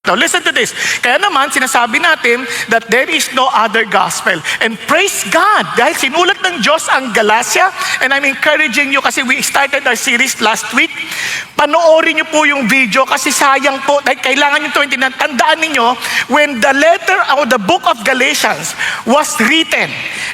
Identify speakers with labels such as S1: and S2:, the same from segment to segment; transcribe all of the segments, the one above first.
S1: Now listen to this. Kaya naman sinasabi natin that there is no other gospel. And praise God, dahil sinulat ng Diyos ang Galatia, and I'm encouraging you kasi we started our series last week. Panoorin niyo po yung video kasi sayang po, dahil kailangan niyo ito, tandaan ninyo, when the letter or the book of Galatians was written,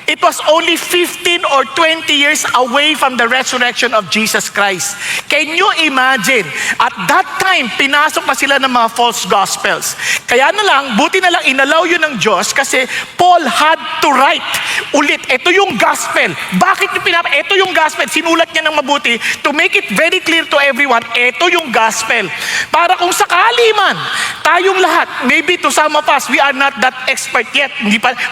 S1: it was only 15 or 20 years away from the resurrection of Jesus Christ. Can you imagine? At that time, pinasok na sila ng mga false gospels. Kaya na lang, buti na lang inalaw yun ng Diyos kasi Paul had to write ulit. Ito yung gospel. Bakit yung ito yung gospel. Sinulat niya ng mabuti to make it very clear to everyone, ito yung gospel. Para kung sakali man, tayong lahat, maybe to some of us, we are not that expert yet.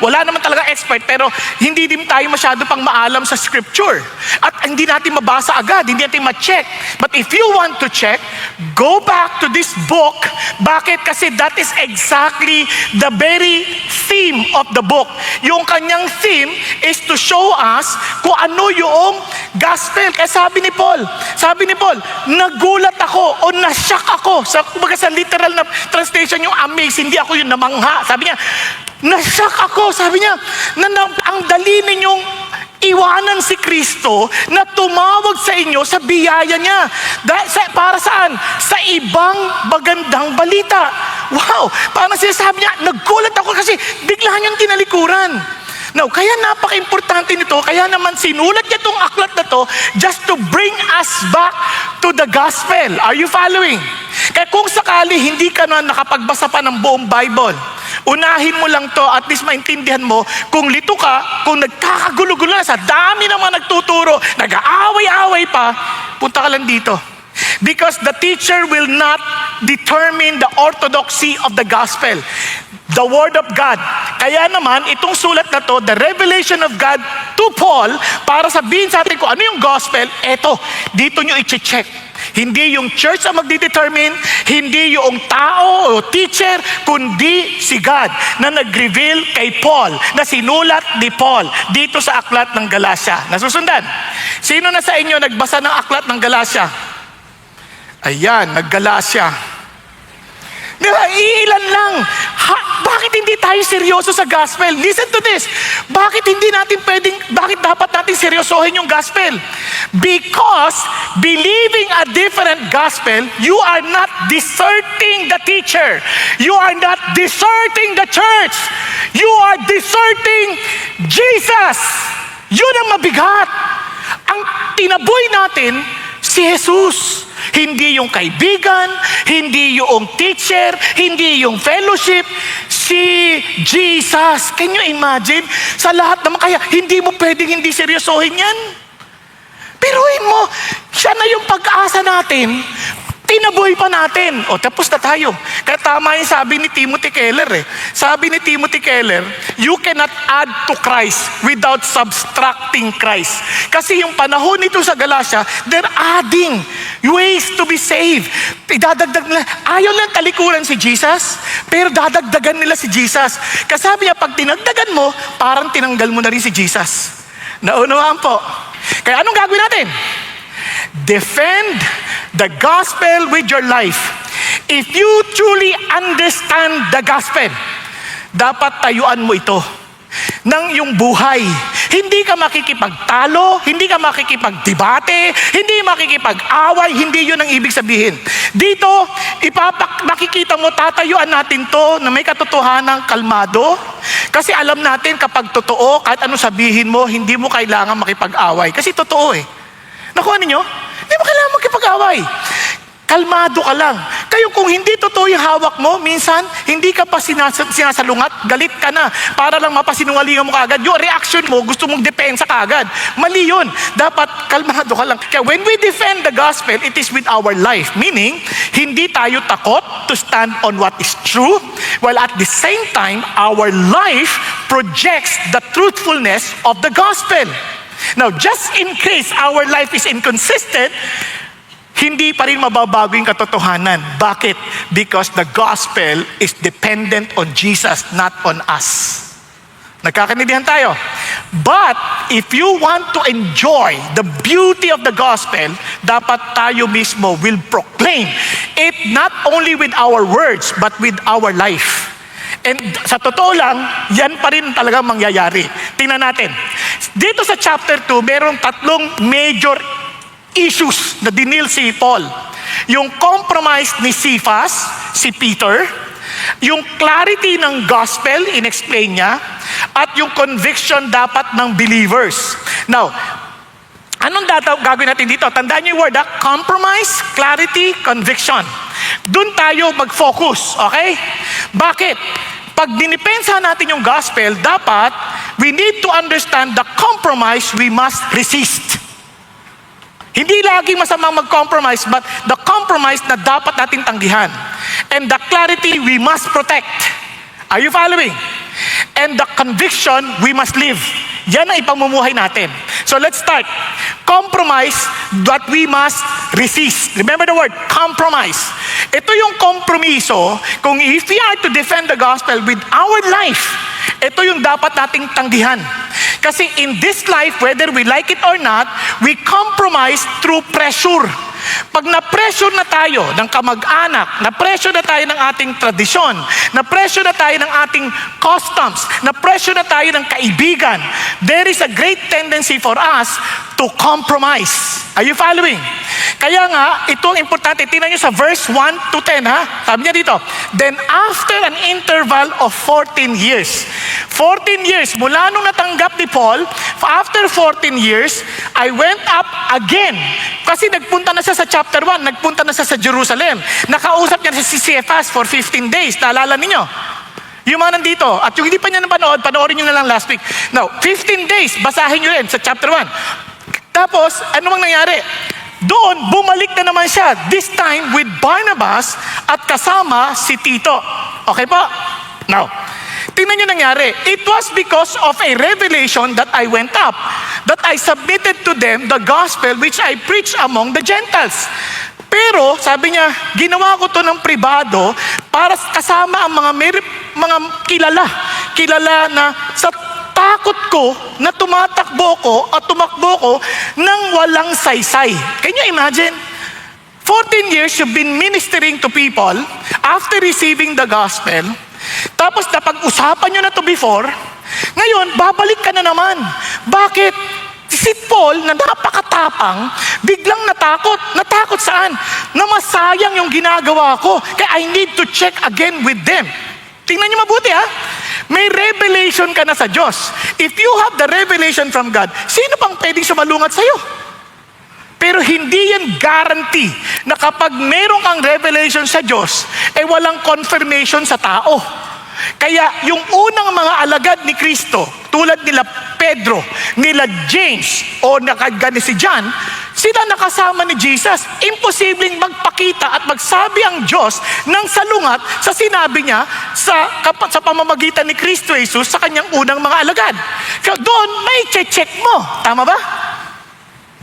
S1: Wala naman talaga expert, pero hindi din tayo masyado pang maalam sa scripture. At hindi natin mabasa agad, hindi natin ma-check. But if you want to check, go back to this book. Bakit? Kasi that is exactly the very theme of the book. Yung kanyang theme is to show us kung ano yung gospel. Kaya sabi ni Paul, nagulat ako o na-shock ako. Kumbaga sa literal na translation yung amaze, hindi ako yung namangha. Sabi niya, na-shock ako. Sabi niya, ang dali ninyong iwanan si Kristo na tumawag sa inyo sa biyaya niya. Para saan? Sa ibang magandang balita. Wow! Parang sinasabi niya, nagulat ako kasi bigla niyang tinalikuran. Now, kaya napaka-importante nito, kaya naman sinulat niya itong aklat na to just to bring us back to the gospel. Are you following? Kaya kung sakali hindi ka na nakapagbasa pa ng buong Bible, unahin mo lang to, at least maintindihan mo, kung lito ka, kung nagkakagulo-gulo na sa dami ng mga nagtuturo, nag-aaway-aaway pa, punta ka lang dito. Because the teacher will not determine the orthodoxy of the gospel. The word of God. Kaya naman, itong sulat na to, the revelation of God to Paul, para sabihin sa atin kung ano yung gospel, eto, dito nyo i-check. Hindi yung church ang magdedetermine, hindi yung tao o teacher, kundi si God na nag-reveal kay Paul, na sinulat ni Paul dito sa aklat ng Galatia. Nasusundan? Sino na sa inyo nagbasa ng aklat ng Galatia? Ayan, nag-Galatia. Diba, iilan lang. Bakit hindi tayo seryoso sa gospel? Listen to this. Bakit dapat natin seryosohin yung gospel? Because believing a different gospel, you are not deserting the teacher. You are not deserting the church. You are deserting Jesus. Yun ang mabigat. Ang tinaboy natin, si Jesus. Hindi yung kaibigan, hindi yung teacher, hindi yung fellowship, si Jesus. Can you imagine? Sa lahat naman, kaya hindi mo pwedeng hindi seryosohin yan. Piruin mo, siya na yung pag-asa natin, tinaboy pa natin. O, tapos na tayo. Kaya tama yung sabi ni Timothy Keller Sabi ni Timothy Keller, you cannot add to Christ without subtracting Christ. Kasi yung panahon nito sa Galatia, they're adding ways to be saved. Idadagdag nila. Ayaw lang talikuran si Jesus, pero dadagdagan nila si Jesus. Kasi sabi niya, pag tinagdagan mo, parang tinanggal mo na rin si Jesus. Naunawaan po. Kaya anong gagawin natin? Defend the gospel with your life. If you truly understand the gospel, dapat tayuan mo ito ng iyong buhay. Hindi ka makikipagtalo, hindi ka makikipagdebate, hindi makikipag-away, hindi yun ang ibig sabihin. Dito, makikita mo, tatayuan natin to na may katotohanan kalmado. Kasi alam natin kapag totoo, kahit ano sabihin mo, hindi mo kailangan makipag-away. Kasi totoo Nakuha ninyo? Hindi mo kailangan makipag-away. Kalmado ka lang. Kayo kung hindi totoo yung hawak mo, minsan, hindi ka pa sinasalungat, galit ka na, para lang mapasinungalingan mo kaagad. Yung reaction mo, gusto mong depensa kaagad. Mali yun. Dapat kalmado ka lang. Kaya when we defend the gospel, it is with our life. Meaning, hindi tayo takot to stand on what is true, while at the same time, our life projects the truthfulness of the gospel. Now, just in case our life is inconsistent, hindi pa rin mababago yung katotohanan. Bakit? Because the gospel is dependent on Jesus, not on us. Nagkakaintindihan tayo? But if you want to enjoy the beauty of the gospel, dapat tayo mismo will proclaim it not only with our words, but with our life. And sa totoo lang, yan pa rin talaga mangyayari. Tingnan natin. Dito sa chapter 2, merong 3 major issues na dinil si Paul. Yung compromise ni Cephas, si Peter, yung clarity ng gospel, in-explain niya, at yung conviction dapat ng believers. Now, anong gagawin natin dito? Tandaan niyo yung word, compromise, clarity, conviction. Doon tayo mag-focus, okay? Bakit? Pag dinipensa natin yung gospel, dapat we need to understand the compromise we must resist. Hindi laging masamang mag-compromise, but the compromise na dapat natin tanggihan. And the clarity we must protect. Are you following? And the conviction we must live. Yan ang ipamumuhay natin. So let's start. Compromise that we must resist. Remember the word, compromise. Ito yung kompromiso kung if we are to defend the gospel with our life, ito yung dapat nating tanggihan. Kasi in this life, whether we like it or not, we compromise through pressure. Pag na-pressure na tayo ng kamag-anak, na-pressure na tayo ng ating tradisyon, na-pressure na tayo ng ating customs, na-pressure na tayo ng kaibigan, there is a great tendency for us to compromise. Are you following? Kaya nga, ito ang importante. Tingnan nyo sa verse 1 to 10, ha? Sabi niya dito, then after an interval of 14 years, 14 years, mula nung natanggap ni Paul, after 14 years, I went up again. Kasi nagpunta na siya sa chapter 1, nagpunta na siya sa Jerusalem. Nakausap niya si Cephas for 15 days. Naalala ninyo? Yung mga nandito, at yung hindi pa niya napanood, panoorin nyo na lang last week. Now, 15 days, basahin nyo rin sa chapter 1. Tapos, ano mang nangyari? Doon, bumalik na naman siya. This time with Barnabas at kasama si Tito. Okay po? Now, tingnan nyo nangyari. It was because of a revelation that I went up, that I submitted to them the gospel which I preach among the Gentiles. Pero, sabi niya, ginawa ko to ng pribado para kasama ang mga kilala na sa takot ko na tumatakbo ko at tumakbo ko nang walang saysay. Can you imagine? 14 years you've been ministering to people after receiving the gospel. Tapos napag-usapan nyo na to before, ngayon, babalik ka na naman. Bakit? Si Paul, na napakatapang, biglang natakot. Natakot saan? Na masayang yung ginagawa ko. Kaya I need to check again with them. Tingnan nyo mabuti, ha? May revelation ka na sa Diyos. If you have the revelation from God, sino pang pwedeng sumalungat sa'yo? Pero hindi yan guarantee na kapag meron kang revelation sa Diyos, walang confirmation sa tao. Kaya yung unang mga alagad ni Kristo, tulad nila Pedro, nila James, o nakagani si John, sila nakasama ni Jesus. Imposibleng magpakita at magsabi ang Diyos ng salungat sa sinabi niya sa pamamagitan ni Kristo Jesus sa kanyang unang mga alagad. So doon, may check mo. Tama ba?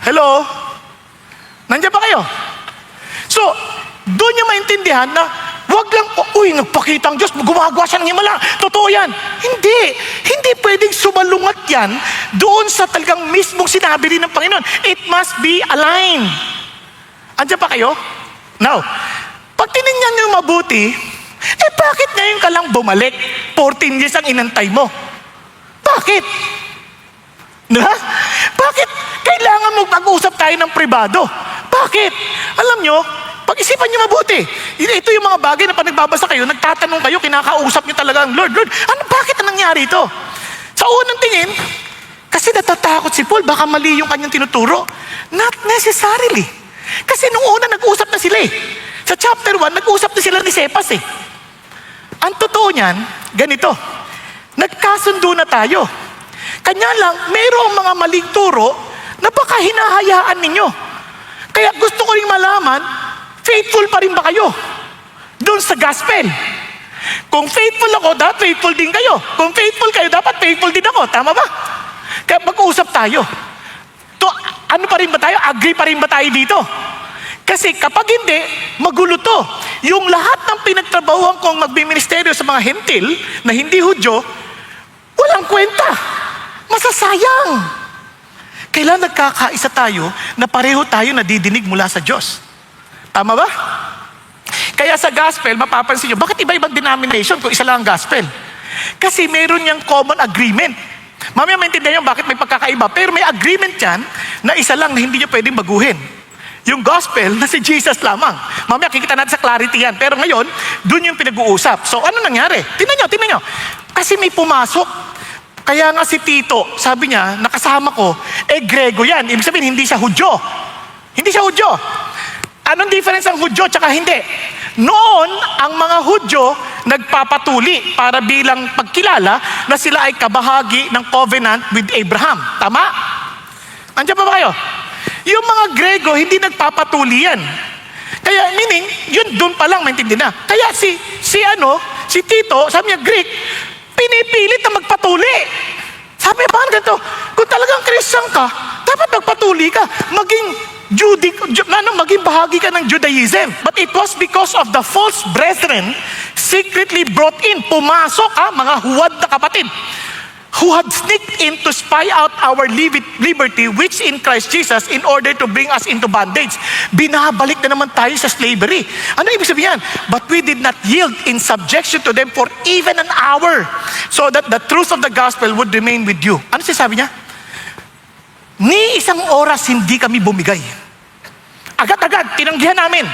S1: Hello? Nandiyan ba kayo? So, doon niya maintindihan na wag lang, nagpakita ang Diyos, gumagawa siya ng himala. Totoo yan. Hindi pwedeng sumalungat yan doon sa talagang mismong sinabi rin ng Panginoon. It must be aligned. Andiyan pa kayo? Now, pag tinignan niyo mabuti, bakit ngayon ka lang bumalik? 14 years ang inantay mo. Bakit? Na? Bakit? Kailangan mo mag-usap tayo ng pribado. Bakit? Alam nyo, pag-isipan nyo mabuti. Ito yung mga bagay na pag nagbabasa kayo, nagtatanong kayo, kinakausap nyo talaga ang Lord, bakit ang nangyari ito? Sa unang tingin, kasi natatakot si Paul, baka mali yung kanyang tinuturo. Not necessarily. Kasi nung una, nag-usap na sila . Sa chapter 1, nag-usap na sila ni Cephas . Ang totoo niyan, ganito, nagkasundo na tayo. Kanya lang, mayroong mga maling turo na baka hinahayaan ninyo. Kaya gusto ko rin malaman, faithful pa rin ba kayo doon sa gospel? Kung faithful ako, dapat faithful din kayo. Kung faithful kayo, dapat faithful din ako. Tama ba? Kaya mag-uusap tayo. Ano pa rin ba tayo? Agree pa rin ba tayo dito? Kasi kapag hindi, magulo to. Yung lahat ng pinagtrabahuan kong magbiministeryo sa mga hentil na hindi Hudyo, walang kwenta. Masasayang. Kailan nagkakaisa tayo na pareho tayo nadidinig mula sa Diyos? Tama ba? Kaya sa gospel, mapapansin nyo, bakit iba-ibang denomination kung isa lang ang gospel? Kasi meron niyang common agreement. Mamaya maintindihan nyo bakit may pagkakaiba, pero may agreement yan na isa lang na hindi nyo pwedeng baguhin. Yung gospel na si Jesus lamang. Mamaya kikita natin sa clarity yan. Pero ngayon, dun yung pinag-uusap. So ano nangyari? Tingnan nyo. Kasi may pumasok. Kaya nga si Tito, sabi niya, nakasama ko, Grego yan. Ibig sabihin, hindi siya Hudyo. Hindi siya Hudyo. Anong difference ang Hudyo tsaka hindi? Noon, ang mga Hudyo nagpapatuli para bilang pagkilala na sila ay kabahagi ng covenant with Abraham. Tama? Andiyan pa ba kayo? Yung mga Grego, hindi nagpapatuli yan. Kaya meaning, yun doon pa lang maintindihan na. Kaya si Tito, sabi niya, Greek, pinipilit na magpatuli. Sabi niya, bakit ganito? Kung talagang Christian ka, dapat magpatuli ka. Maging bahagi ka ng Judaism. But it was because of the false brethren secretly brought in, pumasok mga huwad na kapatid, who had sneaked in to spy out our liberty which in Christ Jesus in order to bring us into bondage. Binabalik na naman tayo sa slavery. Ano ibig sabihin? But we did not yield in subjection to them for even an hour so that the truth of the gospel would remain with you. Ano sinasabi niya? Ni isang oras hindi kami bumigay. Agad-agad, tinanggihan namin.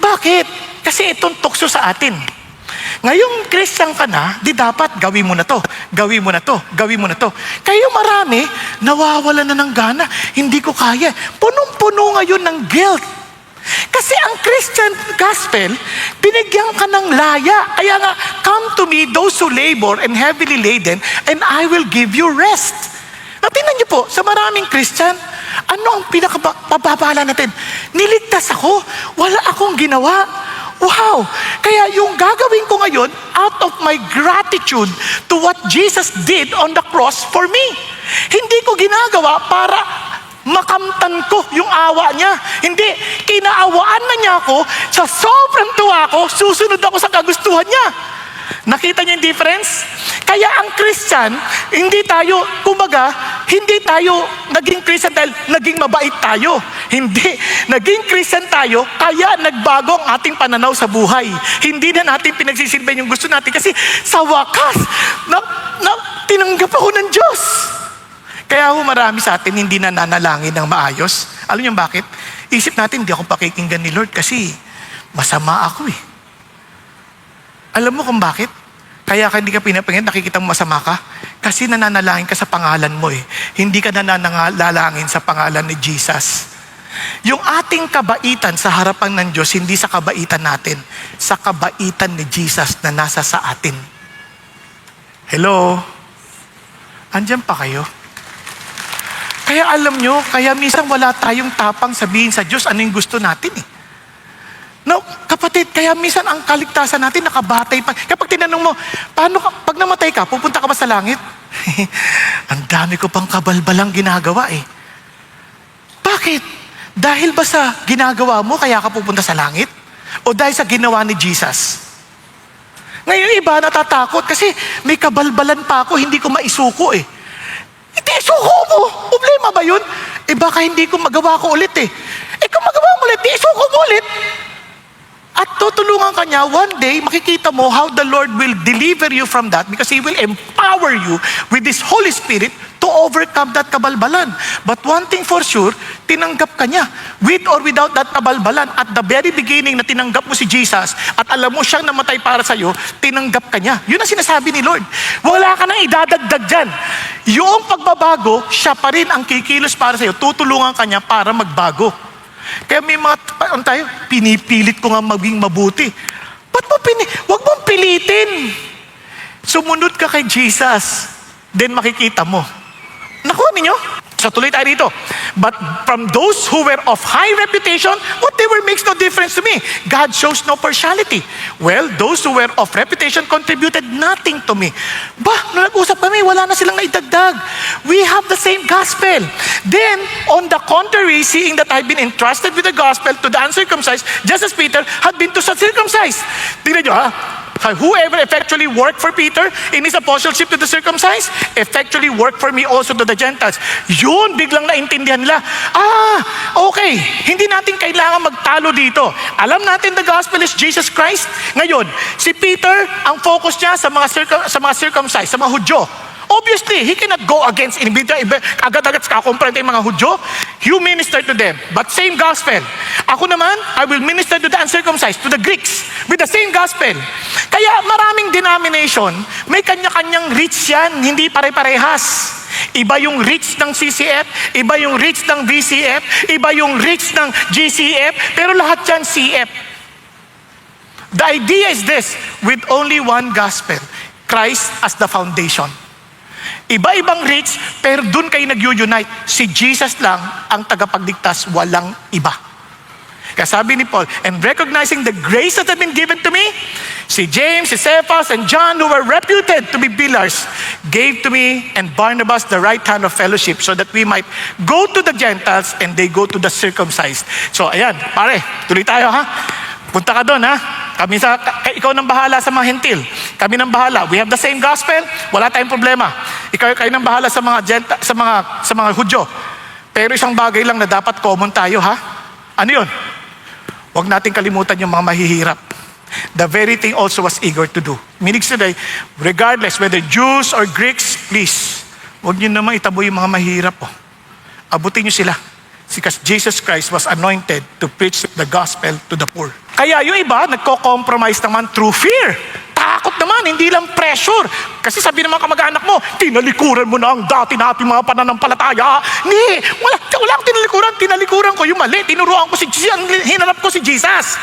S1: Bakit? Kasi itong tukso sa atin. Ngayong Christian ka na, di dapat gawin mo na to, gawin mo na to, gawin mo na to. Kayo marami, nawawala na ng gana. Hindi ko kaya. Punong-puno ngayon ng guilt. Kasi ang Christian gospel, binigyan ka ng laya. Kaya nga, come to me those who labor and heavily laden, and I will give you rest. Tingnan niyo po, sa maraming Christian, ano ang pinakapababala natin? Niligtas ako, wala akong ginawa. Wow! Kaya yung gagawin ko ngayon, out of my gratitude to what Jesus did on the cross for me. Hindi ko ginagawa para makamtan ko yung awa niya. Hindi, kinaawaan na niya ako, sa sobrang tuwa ko, susunod ako sa kagustuhan niya. Nakita niyo yung difference? Kaya ang Christian, hindi tayo naging Christian dahil naging mabait tayo. Hindi, naging Christian tayo, kaya nagbago ang ating pananaw sa buhay. Hindi na natin pinagsisilbihan yung gusto natin kasi sa wakas, tinanggap ako ng Diyos. Kaya marami sa atin hindi na nanalangin ng maayos. Alam niyo bakit? Isip natin, hindi ako pakikinggan ni Lord kasi masama ako eh. Alam mo kung bakit? Kaya hindi ka pinapakinggan, nakikita mo masama ka? Kasi nananalangin ka sa pangalan mo eh. Hindi ka nananalangin sa pangalan ni Jesus. Yung ating kabaitan sa harapan ng Diyos, hindi sa kabaitan natin, sa kabaitan ni Jesus na nasa sa atin. Hello? Andyan pa kayo? Kaya alam nyo, kaya minsan wala tayong tapang sabihin sa Diyos ano yung gusto natin eh. No, kapatid, kaya minsan ang kaligtasan natin nakabatay pa. Kapag tinanong mo, pag namatay ka, pupunta ka ba sa langit? Ang dami ko pang kabalbalang ginagawa eh. Bakit? Dahil ba sa ginagawa mo kaya ka pupunta sa langit? O dahil sa ginawa ni Jesus? Ngayon iba natatakot kasi may kabalbalan pa ako, hindi ko maisuko eh. Hindi, isuko mo. Problema ba yun? Baka hindi ko magawa ko ulit eh. Kung magawa mo ulit, isuko mo ulit. At tutulungan ka niya, one day, makikita mo how the Lord will deliver you from that because He will empower you with His Holy Spirit to overcome that kabalbalan. But one thing for sure, tinanggap ka niya. With or without that kabalbalan, at the very beginning na tinanggap mo si Jesus at alam mo siyang namatay para sa'yo, tinanggap ka niya. Yun ang sinasabi ni Lord. Wala ka nang idadagdag dyan. Yung pagbabago, siya pa rin ang kikilos para sa'yo. Tutulungan ka niya para magbago. Kaya may mga, pinipilit ko nga maging mabuti. Huwag mong pilitin. Sumunod ka kay Jesus, then makikita mo. Nakuha ninyo? So tuloy tayo dito. But from those who were of high reputation, what they were makes no difference to me. God shows no partiality. Well, those who were of reputation contributed nothing to me. Nung nag-usap kami, wala na silang naidagdag. We have the same gospel. Then, on the contrary, seeing that I've been entrusted with the gospel to the uncircumcised, just as Peter had been to the circumcised. Tingnan nyo Whoever effectually worked for Peter in his apostleship to the circumcised, effectually worked for me also to the Gentiles. Yun, biglang naintindihan nila. Okay, hindi natin kailangan magtalo dito. Alam natin the gospel is Jesus Christ. Ngayon, si Peter, ang focus niya sa mga circumcised, sa mga Hudyo. Obviously, he cannot go against agad-agad kakomprente yung mga Hudyo. You minister to them, but same gospel. Ako naman, I will minister to the uncircumcised, to the Greeks, with the same gospel. Kaya maraming denomination, may kanya-kanyang reach yan, hindi pare-parehas. Iba yung reach ng CCF, iba yung reach ng VCF, iba yung reach ng GCF, pero lahat yan CF. The idea is this, with only one gospel, Christ as the foundation. Iba-ibang reach, pero dun kayo nag-unite. Si Jesus lang ang tagapagligtas, walang iba. Kaya sabi ni Paul, and recognizing the grace that had been given to me, si James, si Cephas, and John, who were reputed to be pillars, gave to me and Barnabas the right hand of fellowship so that we might go to the Gentiles and they go to the circumcised. So ayan, pare, tuloy tayo ha. Punta ka doon ha. Ikaw nang bahala sa mga hentil. Kami nang bahala. We have the same gospel. Wala tayong problema. Kayo nang bahala sa mga Hudyo. Pero isang bagay lang na dapat common tayo ha. Ano yun? Huwag natin kalimutan yung mga mahihirap. The very thing also was eager to do. Meaning today, regardless whether Jews or Greeks, please, huwag nyo naman itabo yung mga mahirap. Abutin nyo sila. Because Jesus Christ was anointed to preach the gospel to the poor. Kaya yung iba, nagko-compromise naman through fear. Takot naman, hindi lang pressure. Kasi sabi ng mga kamag-anak mo, tinalikuran mo na ang dati nating mga pananampalataya. Hindi, wala akong tinalikuran. Tinalikuran ko yung mali. Tinuruan ko hinarap ko si Jesus.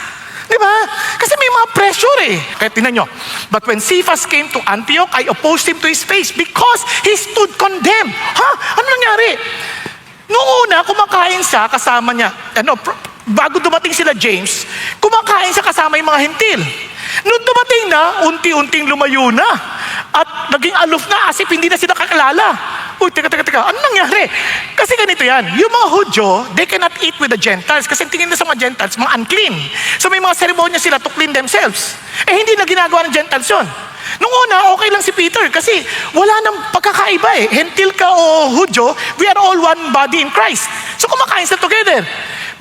S1: Di ba? Kasi may mga pressure eh. Kaya tinan nyo. But when Cephas came to Antioch, I opposed him to his face because he stood condemned. Ano nangyari? Noong una, kumakain siya kasama niya. Bago dumating sila James, kumakain siya kasama yung mga hentil. Noong dumating na, unti-unting lumayo na. At naging aloof na as if hindi na sila kakilala. Uy, teka. Ano nangyari? Kasi ganito yan. Yung mga Hudyo, they cannot eat with the Gentiles. Kasi tingin na sa mga Gentiles, mga unclean. So may mga seremonya sila to clean themselves. Hindi na ginagawa ng Gentiles yun. Nung una, okay lang si Peter kasi wala nang pagkakaiba eh. Hentil ka o Hudyo, we are all one body in Christ. So kumakain sila together.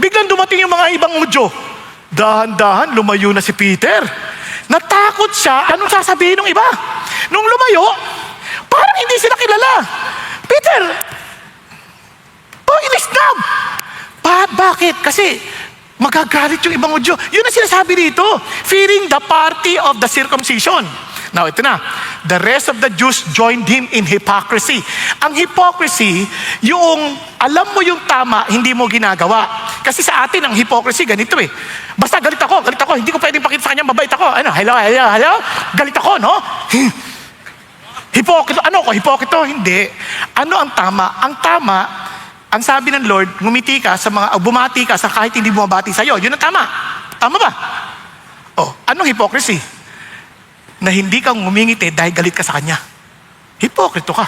S1: Biglang dumating yung mga ibang Hudyo. Dahan-dahan, lumayo na si Peter. Natakot siya. Anong sasabihin ng iba? Nung lumayo, parang hindi sila kilala. Peter, inisnab. Bakit? Kasi magagalit yung ibang Hudyo. Yun ang sinasabi dito. Fearing the party of the circumcision. Now, ito na. The rest of the Jews joined him in hypocrisy. Ang hypocrisy, yung alam mo yung tama, hindi mo ginagawa. Kasi sa atin, ang hypocrisy, ganito eh. Basta galit ako. Hindi ko pwedeng pakita sa kanya, mabait ako. Hello? Galit ako, no? Hipokrito. Ano ko? Hipokrito? Hindi. Ano ang tama? Ang tama, ang sabi ng Lord, bumati ka sa kahit hindi bumabati sa'yo. Yun ang tama. Tama ba? Anong hypocrisy? Na hindi kang ngumingiti dahil galit ka sa kanya. Hipokrito ka.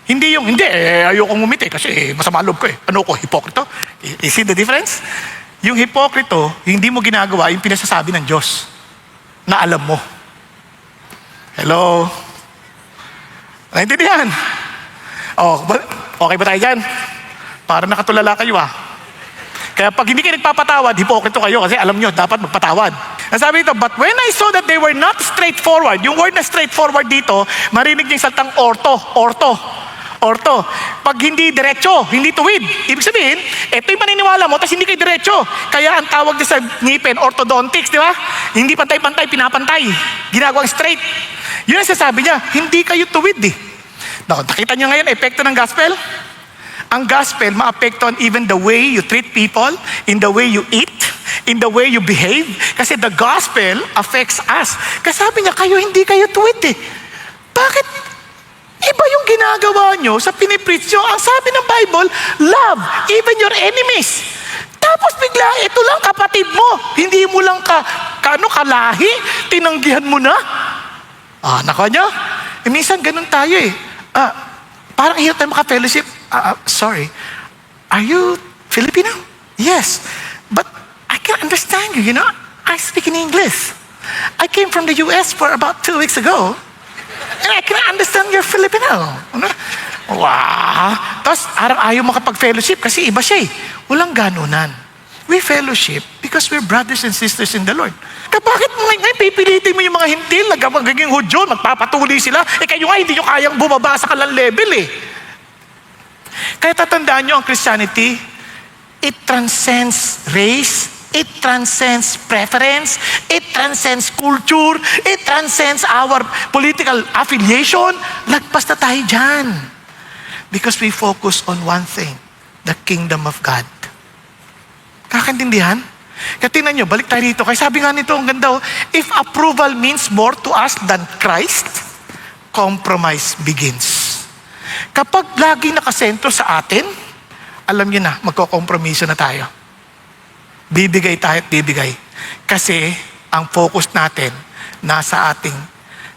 S1: Hindi ayokong ngumiti kasi masama loob ko eh. Ano ko, hipokrito? You see the difference? Yung hipokrito, hindi mo ginagawa yung pinasasabi ng Diyos na alam mo. Hello? Naintindihan? Okay ba tayo dyan? Para nakatulala kayo Kaya pag hindi kayo nagpapatawad, hipokrito kayo kasi alam nyo, dapat magpatawad. Ang sabi dito, but when I saw that they were not straightforward, yung word na straightforward dito, marinig niyo yung saltang orto. Pag hindi diretso, hindi tuwid. Ibig sabihin, ito yung paniniwala mo, tapos hindi kayo diretso. Kaya ang tawag din sa ngipin, orthodontics, di ba? Hindi pantay-pantay, pinapantay. Ginagawang straight. Yun ang sasabi niya, hindi kayo tuwid Nakita niyo ngayon, epekto ng gospel? Ang gospel, maapektuhan even the way you treat people, in the way you eat, in the way you behave. Kasi the gospel affects us. Kasi sabi niya, hindi kayo tuwid Bakit? Iba yung ginagawa nyo sa pinipreach nyo. Ang sabi ng Bible, love even your enemies. Tapos bigla, ito lang kapatid mo. Hindi mo lang kalahi, tinanggihan mo na. Nako nyo? Minsan ganun tayo parang hirap tayo maka-fellowship. Sorry, are you Filipino? Yes, but I can't understand you, I speak in English. I came from the US for about 2 weeks ago, and I can understand you're Filipino. Ano? Wow! Tapos, ayaw makapag-fellowship kasi iba siya eh. Walang ganunan. We fellowship because we're brothers and sisters in the Lord. Bakit ngayon pipilitin mo yung mga hindi, magiging Hudyo, magpapatuloy sila, kayo nga hindi nyo kayang bumaba sa kalang level eh. Kaya tatandaan nyo ang Christianity, it transcends race, it transcends preference, it transcends culture, it transcends our political affiliation. Lagpas na tayo dyan. Because we focus on one thing, the kingdom of God. Kakaintindihan? Kaya tingnan nyo, balik tayo dito. Kaya sabi nga nito, ang ganda, if approval means more to us than Christ, compromise begins. Kapag lagi nakasentro sa atin, alam nyo na, magkokompromiso na tayo. Bibigay tayo at bibigay. Kasi ang focus natin nasa ating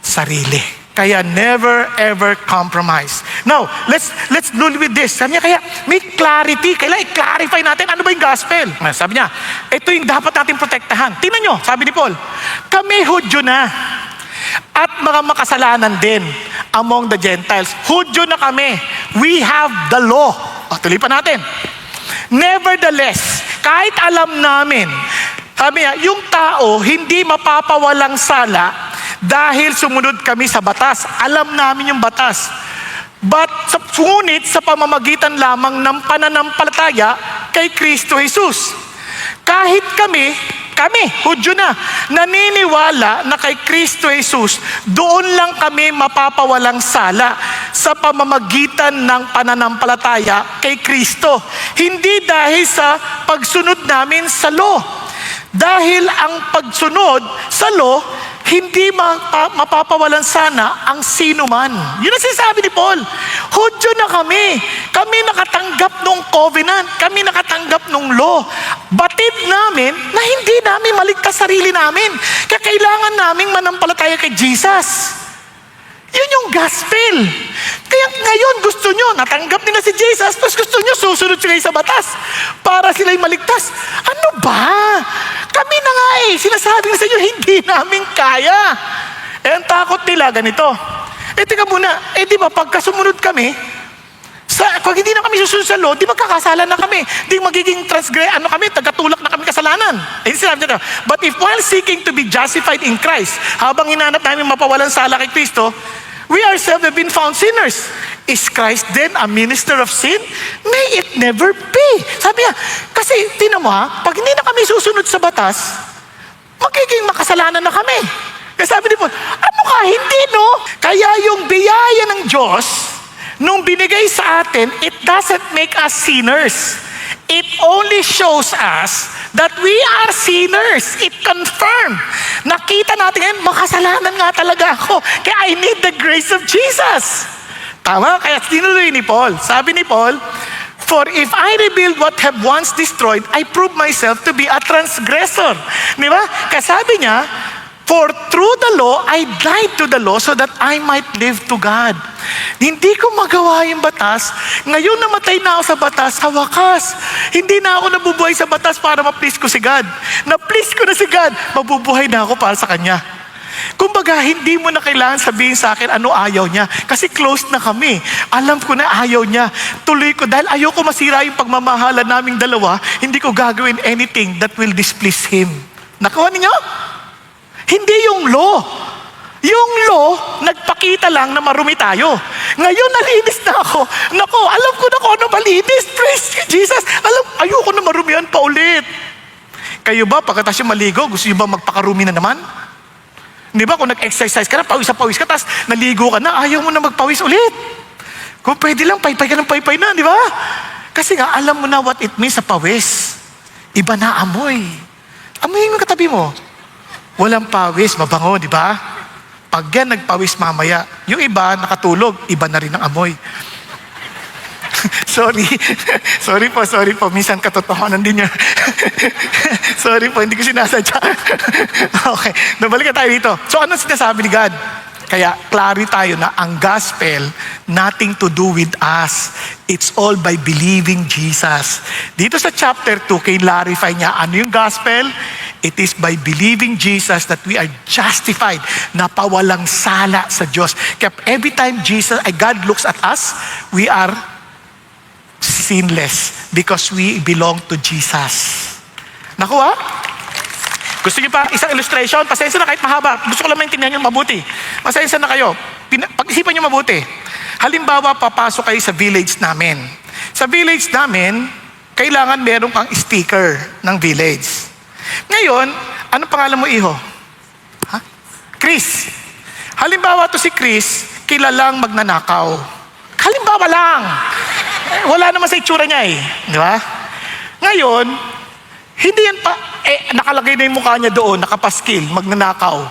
S1: sarili. Kaya never ever compromise. Now, let's deal with this. Sabi niya, kaya may clarity. Kailangan i-clarify natin ano ba yung gospel. Sabi niya, ito yung dapat natin protektahan. Tingnan nyo, sabi ni Paul, kami Hudyo na at mga makasalanan din among the Gentiles. Hudyo na kami. We have the law. Tuloy pa natin. Nevertheless, kahit alam namin, sabi niya, yung tao hindi mapapawalang sala dahil sumunod kami sa batas. Alam namin yung batas. Ngunit sa pamamagitan lamang ng pananampalataya kay Kristo Jesus. Kahit kami, Hudyo na, naniniwala na kay Kristo Jesus, doon lang kami mapapawalang sala sa pamamagitan ng pananampalataya kay Kristo. Hindi dahil sa pagsunod namin sa law. Dahil ang pagsunod sa law, hindi mapapawalan sana ang sino man. Yun ang sinasabi ni Paul. Hudyo na kami. Kami nakatanggap ng covenant. Kami nakatanggap ng law. Batid namin na hindi namin maligtas sarili namin. Kaya kailangan naming manampalataya kay Jesus. Yun yung gospel. Kaya ngayon gusto nyo, natanggap nila si Jesus, tapos gusto nyo susunod sila sa batas para sila'y maligtas. Ano ba? Kami na nga sinasabi sa inyo, hindi namin kaya. Ang takot nila, ganito. Teka muna, di ba pagka sumunod kami, kung hindi na kami susunod sa law, di magkakasala na kami. Di magiging tagatulak na kami kasalanan. Sinabi nila, but if while seeking to be justified in Christ, habang hinanap namin mapawalan sala kay Kristo, we ourselves have been found sinners. Is Christ then a minister of sin? May it never be. Sabi niya, kasi tinan mo pag hindi na kami susunod sa batas, magiging makasalanan na kami. Kaya sabi ni Paul, ano ka, hindi no? Kaya yung biyaya ng Diyos, nung binigay sa atin, it doesn't make us sinners. It only shows us that we are sinners. It confirmed. Nakita natin ngayon, makasalanan nga talaga ako. Kaya I need the grace of Jesus. Tama? Kaya tinuloy ni Paul. Sabi ni Paul, for if I rebuild what have once destroyed, I prove myself to be a transgressor. Di ba? Kaya sabi niya, for through the law, I died to the law so that I might live to God. Hindi ko magawa yung batas. Ngayon namatay na ako sa batas, sa wakas. Hindi na ako nabubuhay sa batas para ma-please ko si God. Na-please ko na si God, mabubuhay na ako para sa Kanya. Kumbaga, hindi mo na kailangan sabihin sa akin ano ayaw niya. Kasi close na kami. Alam ko na ayaw niya. Tuloy ko, dahil ayaw ko masira yung pagmamahalan naming dalawa, hindi ko gagawin anything that will displease Him. Nakuha ninyo? Hindi yung law. Yung law, nagpakita lang na marumi tayo. Ngayon, nalinis na ako. Nako, alam ko na kung ano malinis. Praise Jesus. Ayoko na marumihan pa ulit. Kayo ba, pagkatapos yung maligo, gusto nyo ba magpakarumi na naman? Di ba, kung nag-exercise ka na, pawis ka, tapos naligo ka na, ayaw mo na magpawis ulit. Kung pwede lang, paypay ka ng paypay na, di ba? Kasi nga, alam mo na what it means sa pawis. Iba na amoy. Amoy yung katabi mo. Walang pawis, mabango, di ba? Pag yan nagpawis mamaya, yung iba nakatulog, iba na rin ang amoy. Sorry po. Minsan katotohanan din niya. Sorry po, hindi ko sinasadya. Okay, nabalikan tayo dito. So ano sinasabi ni God? Kaya klaro tayo na ang gospel, nothing to do with us. It's all by believing Jesus. Dito sa chapter 2, clarify niya, ano yung gospel? It is by believing Jesus that we are justified, napawalang sala sa Diyos. Kaya every time God looks at us, we are sinless because we belong to Jesus. Nakuha? Gusto niyo pa isang illustration? Pasensya na kahit mahaba. Gusto ko lang maintindihan niyo mabuti. Pasensya na kayo. Pag-isipan niyo mabuti. Halimbawa, papasok kayo sa village namin. Sa village namin, kailangan meron kang sticker ng village. Ngayon, ano pangalan mo, iho? Ha? Chris. Halimbawa to si Chris, kilalang magnanakaw. Halimbawa lang. Wala naman sa itsura niya eh. Di ba? Ngayon, hindi yan pa, nakalagay na yung mukha niya doon, nakapaskil, magnanakaw.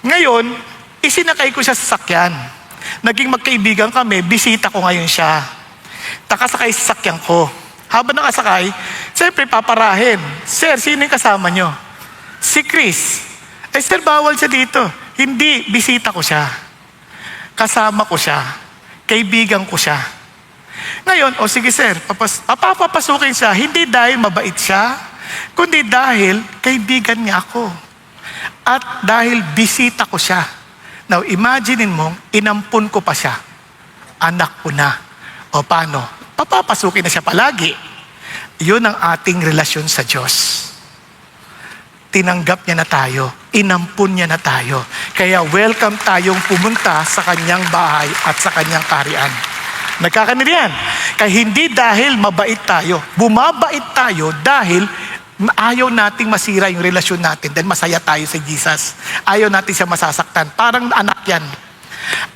S1: Ngayon, isinakay ko siya sa sasakyan. Naging magkaibigan kami, bisita ko ngayon siya. Nakasakay sa sasakyan ko. Habang nakasakay, siyempre paparahin. Sir, sino yung kasama niyo? Si Chris. Sir, bawal siya dito. Hindi, bisita ko siya. Kasama ko siya. Kaibigan ko siya. Ngayon, sige sir, papapasukin siya, hindi dahil mabait siya, kundi dahil kaibigan niya ako. At dahil bisita ko siya. Now, imaginein mo, inampun ko pa siya. Anak ko na. O paano? Papapasukin na siya palagi. Yun ang ating relasyon sa Diyos. Tinanggap niya na tayo. Inampun niya na tayo. Kaya welcome tayong pumunta sa kanyang bahay at sa kanyang kaharian. Nagkakaintindihan yan? Kaya hindi dahil mabait tayo. Bumabait tayo dahil ayaw nating masira yung relasyon natin dahil masaya tayo sa Jesus. Ayaw natin siya masasaktan. Parang anak yan.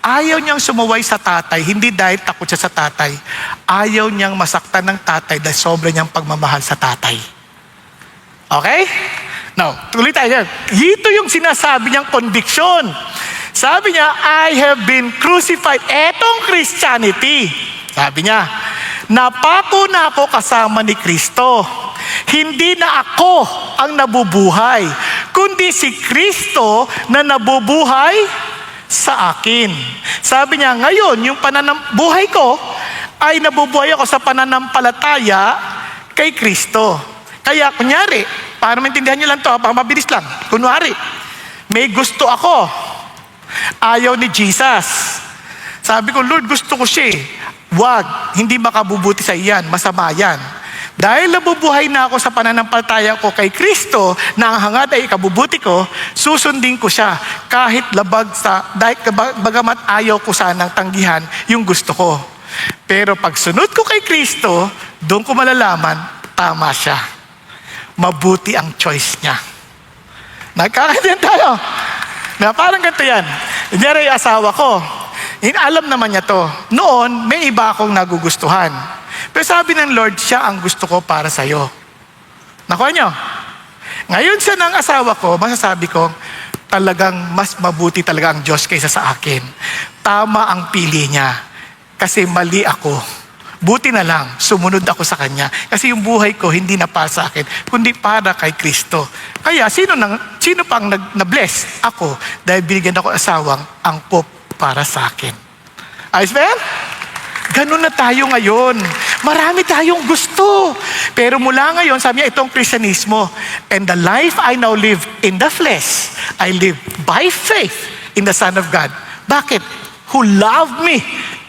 S1: Ayaw niyang sumuway sa tatay, hindi dahil takot siya sa tatay. Ayaw niyang masaktan ng tatay dahil sobra niyang pagmamahal sa tatay. Okay? Now, tuloy tayo. Ito yung sinasabi niyang conviction. Sabi niya, I have been crucified. Etong Christianity. Sabi niya, napako na ako kasama ni Kristo. Hindi na ako ang nabubuhay, kundi si Kristo na nabubuhay sa akin. Sabi niya, ngayon, yung buhay ko ay nabubuhay ako sa pananampalataya kay Kristo. Kaya, kunyari, para maintindihan niyo lang to, para mabilis lang. Kunwari, may gusto ako. Ayaw ni Jesus. Sabi ko, Lord, gusto ko siya. Wag, hindi makabubuti sa iyan, masama yan. Dahil nabubuhay na ako sa pananampalataya ko kay Kristo, na ang hangad ay ikabubuti ko, susundin ko siya kahit dahil bagamat ayaw ko sanang tanggihan yung gusto ko. Pero pag sunod ko kay Kristo, doon ko malalaman, tama siya. Mabuti ang choice niya. Nagkakaintindihan tayo. Na parang ganito yan. Kunyari yung asawa ko, alam naman niya to. Noon, may iba akong nagugustuhan. Pero sabi ng Lord, siya ang gusto ko para sa'yo. Nakuha niyo? Ngayon siya ng asawa ko, masasabi ko, talagang mas mabuti talaga ang Diyos kaysa sa akin. Tama ang pili niya. Kasi mali ako. Buti na lang, sumunod ako sa Kanya. Kasi yung buhay ko, hindi na para sa akin, kundi para kay Kristo. Kaya, sino pang na-bless? Ako, dahil binigyan ako asawang angkop para sa akin. Ayos ba yan? Ganun na tayo ngayon. Marami tayong gusto. Pero mula ngayon, sabi niya, itong Kristyanismo, and the life I now live in the flesh, I live by faith in the Son of God. Bakit? Who loved me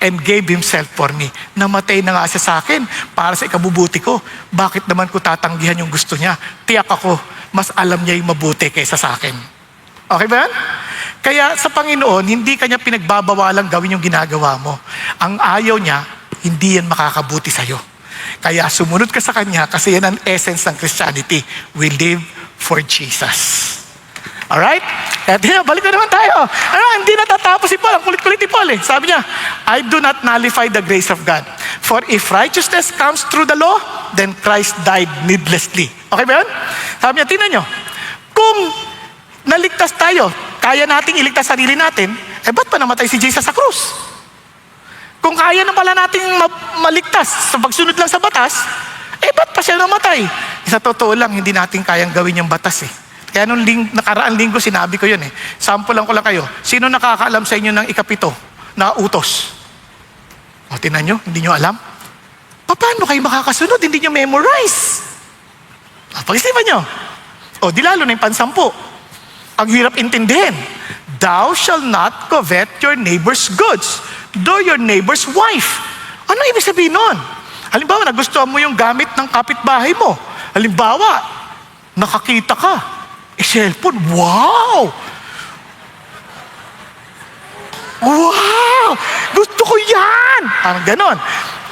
S1: and gave Himself for me. Namatay na nga siya sa akin para sa ikabubuti ko. Bakit naman ko tatanggihan yung gusto niya? Tiyak ako, mas alam niya yung mabuti kaysa sa akin. Okay ba yan? Kaya sa Panginoon, hindi Kanya pinagbabawalang gawin yung ginagawa mo. Ang ayaw niya, hindi yan makakabuti sa'yo. Kaya sumunod ka sa Kanya kasi yan ang essence ng Christianity. We live for Jesus. Alright? Kaya balik na naman tayo. Hindi natatapos si Paul. Ang kulit-kulit ni Paul eh. Sabi niya, I do not nullify the grace of God. For if righteousness comes through the law, then Christ died needlessly. Okay ba yun? Sabi niya, tingnan nyo. Kung naligtas tayo, kaya nating iligtas sarili natin, ba't pa namatay si Jesus sa krus? Kung kaya na pala nating maligtas sa pagsunod lang sa batas, ba't pa siya namatay? Sa totoo lang, hindi natin kayang gawin yung batas eh. Kaya nung nakaraang linggo, sinabi ko yun eh. Sample lang ko lang kayo. Sino nakakaalam sa inyo ng ikapito na utos? O, tinan nyo, hindi nyo alam? Paano kayo makakasunod? Hindi nyo memorize. Pag-isipan nyo. O, di lalo na yung pansampu. Ang hirap intindihin. Thou shall not covet your neighbor's goods, though your neighbor's wife. Ano ibig sabihin nun? Halimbawa, nagustuhan mo yung gamit ng kapitbahay mo. Halimbawa, nakakita ka. Cellphone, wow! Wow! Gusto ko yan! Parang ganon.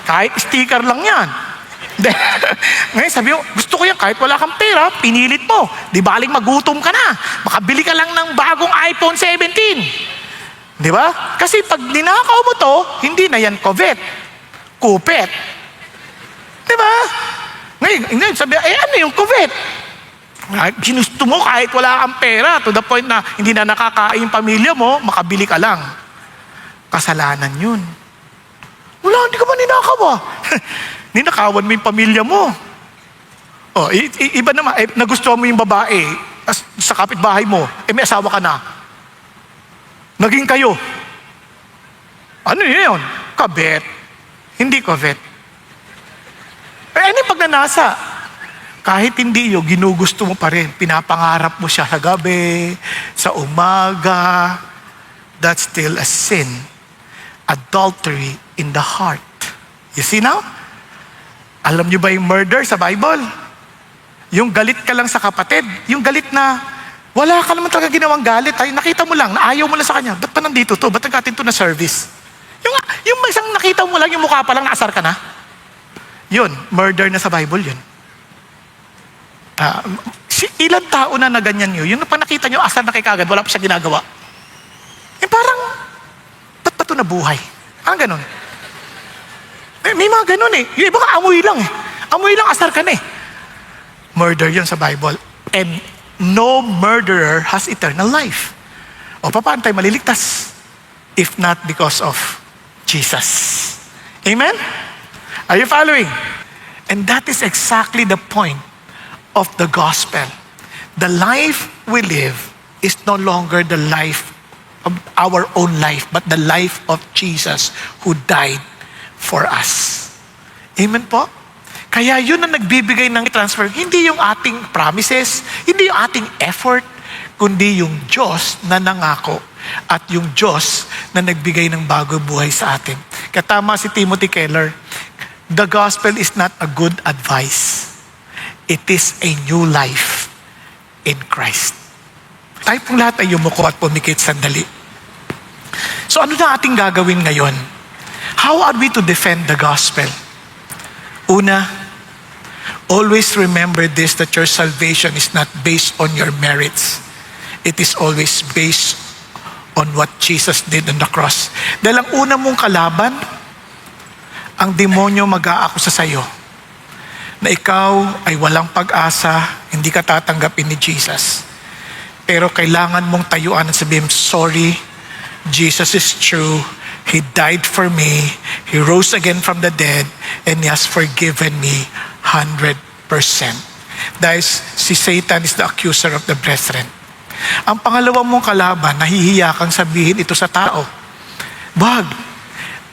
S1: Kahit sticker lang yan. Ngayon sabi mo, gusto ko yan kahit wala kang pera, pinilit mo. Di baling magutom ka na. Makabili ka lang ng bagong iPhone 17. Di ba? Kasi pag ninakaw mo to, hindi na yan covet. Kupet. Di ba? Ngayon sabi, ano yung covet? Ginusto mo kahit wala kang pera to the point na hindi na nakakain yung pamilya mo, makabili ka lang. Kasalanan yun. Wala, hindi ka ba ninakaw ah? Ninakawan mo yung pamilya mo. O, iba naman, nagustuhan mo yung babae sa kapitbahay mo, may asawa ka na. Naging kayo. Ano yun? Kabet. Hindi covet. Ano yung pagnanasa? Kahit hindi yun, ginugusto mo pa rin. Pinapangarap mo siya sa gabi, sa umaga. That's still a sin. Adultery in the heart. You see now? Alam niyo ba yung murder sa Bible? Yung galit ka lang sa kapatid. Yung galit na wala ka naman talaga ginawang galit. Ay, nakita mo lang, naayaw mo lang sa kanya. Ba't pa nandito to? Ba't nagkatin to na service? Yung isang nakita mo lang, yung mukha pa lang, naasar ka na. Yun, murder na sa Bible yun. Ilang tao na ganyan nyo, yun pag nakita nyo, asar na kay kagad, wala pa siya ginagawa. Parang, ba't pa ito nabuhay? Parang ganun. May mga ganun eh. Yung iba ka, amoy lang eh. Amoy lang, asar ka na eh. Murder yun sa Bible. And no murderer has eternal life. O paano tayo maliligtas? If not because of Jesus. Amen? Are you following? And that is exactly the point of the gospel. The life we live is no longer the life of our own life, but the life of Jesus who died for us. Amen po? Kaya yun ang nagbibigay ng transfer. Hindi yung ating promises, hindi yung ating effort, kundi yung Diyos na nangako at yung Diyos na nagbigay ng bago buhay sa atin. Katama si Timothy Keller, the gospel is not a good advice. It is a new life in Christ. Tayo pong lahat ay yumuko at pumikit sandali. So ano na ating gagawin ngayon? How are we to defend the gospel? Una, always remember this, that your salvation is not based on your merits. It is always based on what Jesus did on the cross. Dahil ang una mong kalaban, ang demonyo mag-aakusa sa iyo na ikaw ay walang pag-asa, hindi ka tatanggapin ni Jesus. Pero kailangan mong tayuan at sabihin, sorry, Jesus is true. He died for me. He rose again from the dead, and He has forgiven me 100%. Dahil si Satan is the accuser of the brethren. Ang pangalawang mong kalaban, nahihiya kang sabihin ito sa tao. Wag.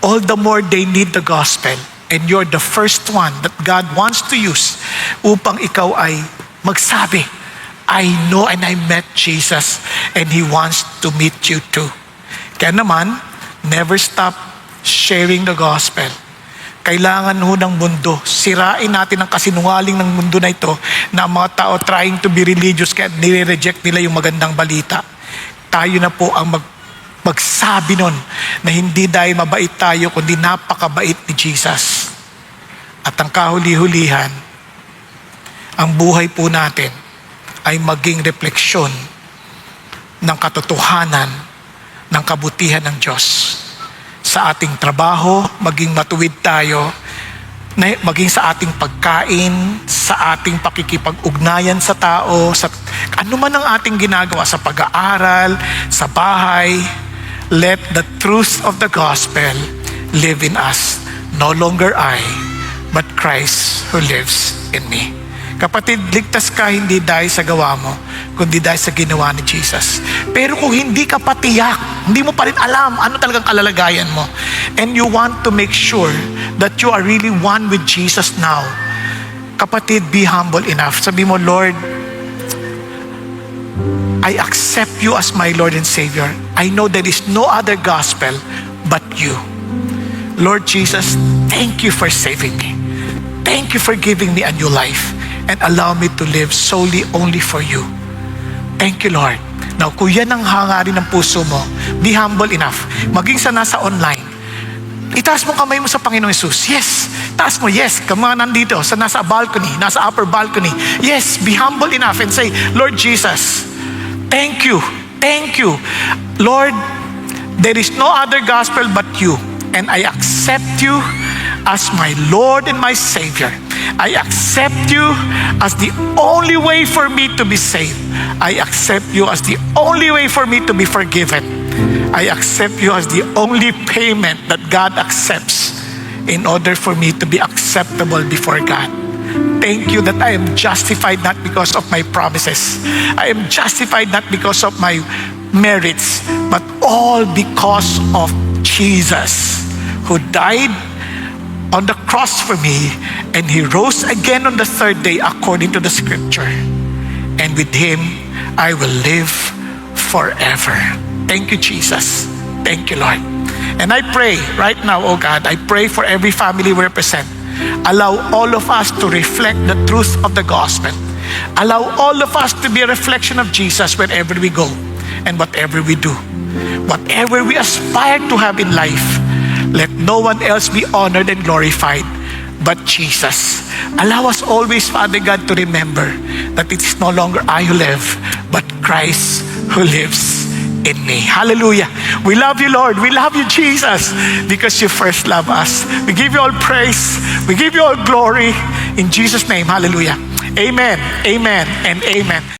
S1: All the more they need the gospel. And you're the first one that God wants to use upang ikaw ay magsabi, I know and I met Jesus and He wants to meet you too. Kaya naman, never stop sharing the gospel. Kailangan ho ng mundo. Sirain natin ang kasinungaling ng mundo na ito na ang mga tao trying to be religious kaya nire-reject nila yung magandang balita. Tayo na po ang magsabi nun na hindi dahil mabait tayo kundi napakabait ni Jesus. At ang kahuli-hulihan, ang buhay po natin ay maging refleksyon ng katotohanan ng kabutihan ng Diyos. Sa ating trabaho, maging matuwid tayo, maging sa ating pagkain, sa ating pakikipag-ugnayan sa tao, sa ano man ang ating ginagawa, sa pag-aaral, sa bahay. Let the truth of the gospel live in us. No longer I, but Christ who lives in me. Kapatid, ligtas ka hindi dahil sa gawa mo, kundi dahil sa ginawa ni Jesus. Pero kung hindi ka patiyak, hindi mo pa rin alam ano talagang kalalagayan mo, and you want to make sure that you are really one with Jesus now, kapatid, be humble enough. Sabi mo, Lord, I accept you as my Lord and Savior. I know there is no other gospel but you. Lord Jesus, thank you for saving me. Thank you for giving me a new life and allow me to live solely only for you. Thank you, Lord. Now, kung yan ang hangarin ng puso mo, be humble enough. Maging sa nasa online, itaas mo kamay mo sa Panginoong Jesus. Yes, taas mo, yes. Mga nandito, sa nasa balcony, nasa upper balcony. Yes, be humble enough and say, Lord Jesus, thank you, thank you. Lord, there is no other gospel but you. And I accept you as my Lord and my Savior. I accept you as the only way for me to be saved. I accept you as the only way for me to be forgiven. I accept you as the only payment that God accepts in order for me to be acceptable before God. Thank you that I am justified not because of my promises. I am justified not because of my merits, but all because of Jesus, who died on the cross for me, and He rose again on the third day according to the scripture. And with Him, I will live forever. Thank you, Jesus. Thank you, Lord. And I pray right now, oh God, I pray for every family we represent. Allow all of us to reflect the truth of the gospel. Allow all of us to be a reflection of Jesus wherever we go and whatever we do. Whatever we aspire to have in life, let no one else be honored and glorified but Jesus. Allow us always, Father God, to remember that it is no longer I who live, but Christ who lives in me. Hallelujah. We love you, Lord. We love you, Jesus, because you first love us. We give you all praise. We give you all glory. In Jesus' name, hallelujah. Amen, amen, and amen.